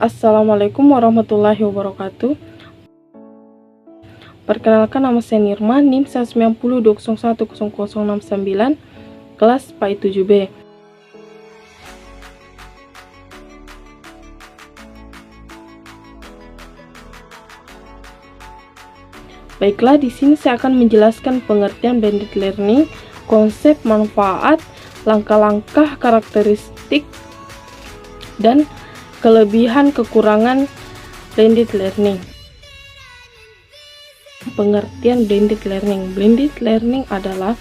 Assalamualaikum warahmatullahi wabarakatuh. Perkenalkan, nama saya Nirma, NIM 19020100069, kelas PAI 7B. Baiklah, di sini saya akan menjelaskan pengertian blended learning, konsep, manfaat, langkah-langkah, karakteristik, dan kelebihan kekurangan blended learning. Pengertian blended learning. Blended learning adalah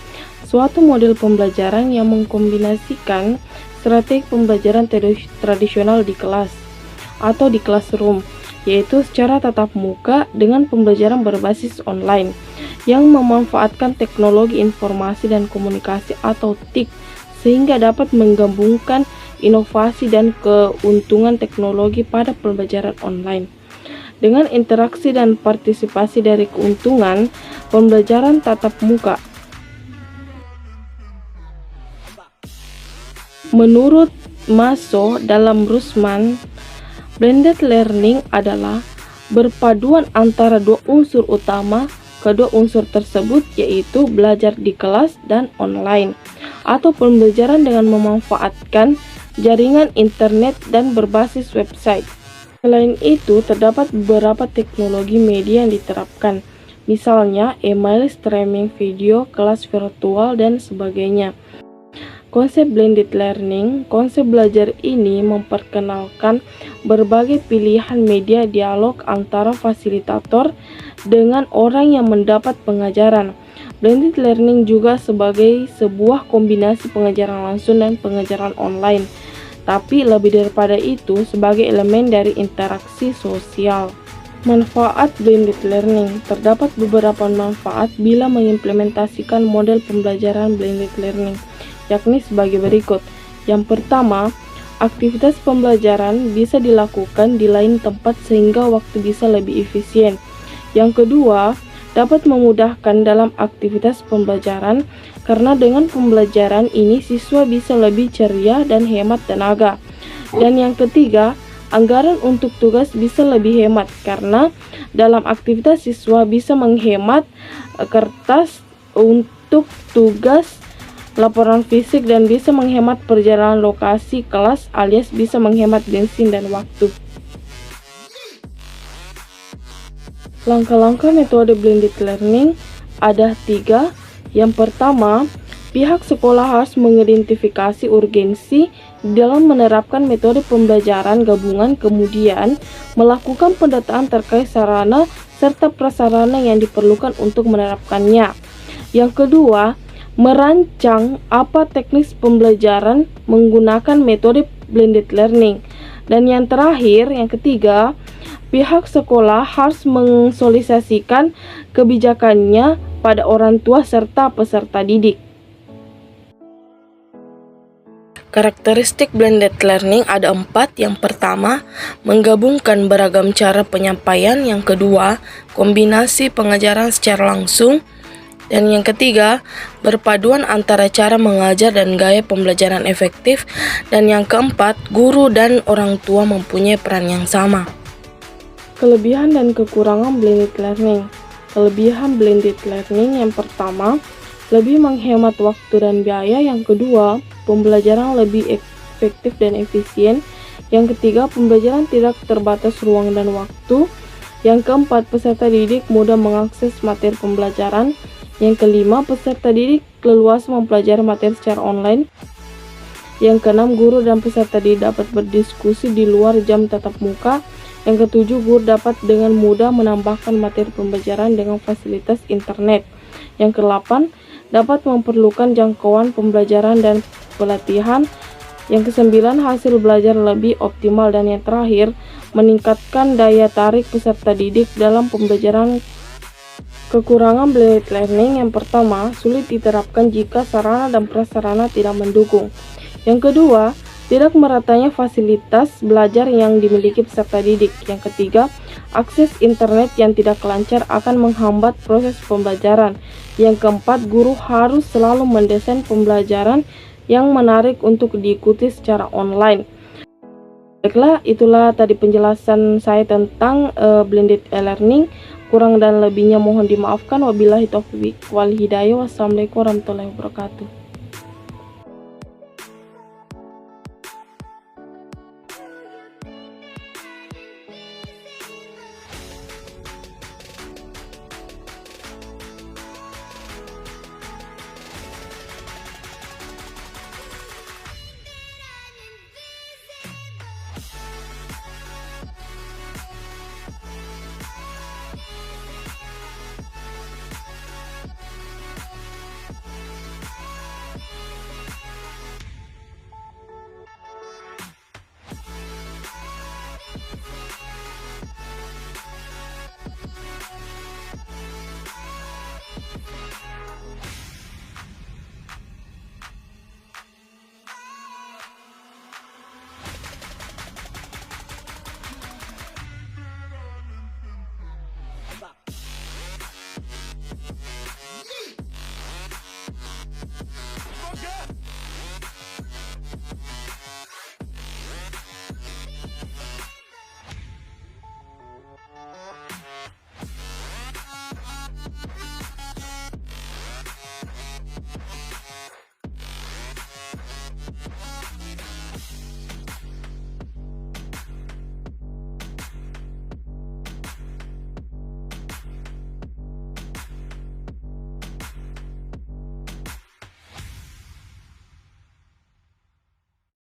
suatu model pembelajaran yang mengkombinasikan strategi pembelajaran tradisional di kelas atau di classroom, yaitu secara tatap muka dengan pembelajaran berbasis online yang memanfaatkan teknologi informasi dan komunikasi atau TIK, sehingga dapat menggabungkan inovasi dan keuntungan teknologi pada pembelajaran online. Dengan interaksi dan partisipasi dari keuntungan pembelajaran tatap muka. Menurut Maso dalam Rusman, blended learning adalah berpaduan antara dua unsur utama. Kedua unsur tersebut yaitu belajar di kelas dan online, atau pembelajaran dengan memanfaatkan jaringan internet dan berbasis website. Selain itu, terdapat beberapa teknologi media yang diterapkan, misalnya email, streaming video, kelas virtual, dan sebagainya. Konsep blended learning, konsep belajar ini memperkenalkan berbagai pilihan media dialog antara fasilitator dengan orang yang mendapat pengajaran. Blended learning juga sebagai sebuah kombinasi pengajaran langsung dan pengajaran online, tapi lebih daripada itu sebagai elemen dari interaksi sosial. Manfaat blended learning. Terdapat beberapa manfaat bila mengimplementasikan model pembelajaran blended learning, yakni sebagai berikut. Yang pertama, aktivitas pembelajaran bisa dilakukan di lain tempat sehingga waktu bisa lebih efisien. Yang kedua, dapat memudahkan dalam aktivitas pembelajaran karena dengan pembelajaran ini siswa bisa lebih ceria dan hemat tenaga. Dan yang ketiga, anggaran untuk tugas bisa lebih hemat karena dalam aktivitas siswa bisa menghemat kertas untuk tugas, laporan fisik, dan bisa menghemat perjalanan lokasi kelas alias bisa menghemat bensin dan waktu. Langkah-langkah metode blended learning ada 3. Yang pertama, pihak sekolah harus mengidentifikasi urgensi dalam menerapkan metode pembelajaran gabungan, kemudian melakukan pendataan terkait sarana serta prasarana yang diperlukan untuk menerapkannya. Yang kedua, merancang apa teknis pembelajaran menggunakan metode blended learning. Dan yang terakhir, yang ketiga, pihak sekolah harus mensosialisasikan kebijakannya pada orang tua serta peserta didik. Karakteristik blended learning ada 4. Yang pertama, menggabungkan beragam cara penyampaian. Yang kedua, kombinasi pengajaran secara langsung. Dan yang ketiga, berpaduan antara cara mengajar dan gaya pembelajaran efektif. Dan yang keempat, guru dan orang tua mempunyai peran yang sama. Kelebihan dan kekurangan blended learning. Kelebihan blended learning yang pertama, lebih menghemat waktu dan biaya. Yang kedua, pembelajaran lebih efektif dan efisien. Yang ketiga, pembelajaran tidak terbatas ruang dan waktu. Yang keempat, peserta didik mudah mengakses materi pembelajaran. Yang kelima, peserta didik leluasa mempelajari materi secara online. Yang keenam, guru dan peserta didik dapat berdiskusi di luar jam tatap muka. Yang ketujuh, guru dapat dengan mudah menambahkan materi pembelajaran dengan fasilitas internet. Yang kedelapan, dapat memerlukan jangkauan pembelajaran dan pelatihan. Yang kesembilan, hasil belajar lebih optimal. Dan yang terakhir, meningkatkan daya tarik peserta didik dalam pembelajaran. Kekurangan blended learning yang pertama, sulit diterapkan jika sarana dan prasarana tidak mendukung. Yang kedua, tidak meratanya fasilitas belajar yang dimiliki peserta didik. Yang ketiga, akses internet yang tidak lancar akan menghambat proses pembelajaran. Yang keempat, guru harus selalu mendesain pembelajaran yang menarik untuk diikuti secara online. Baiklah, itulah tadi penjelasan saya tentang blended e-learning. Kurang dan lebihnya mohon dimaafkan. Wabillahi taufiq wal hidayah. Wassalamualaikum warahmatullahi wabarakatuh.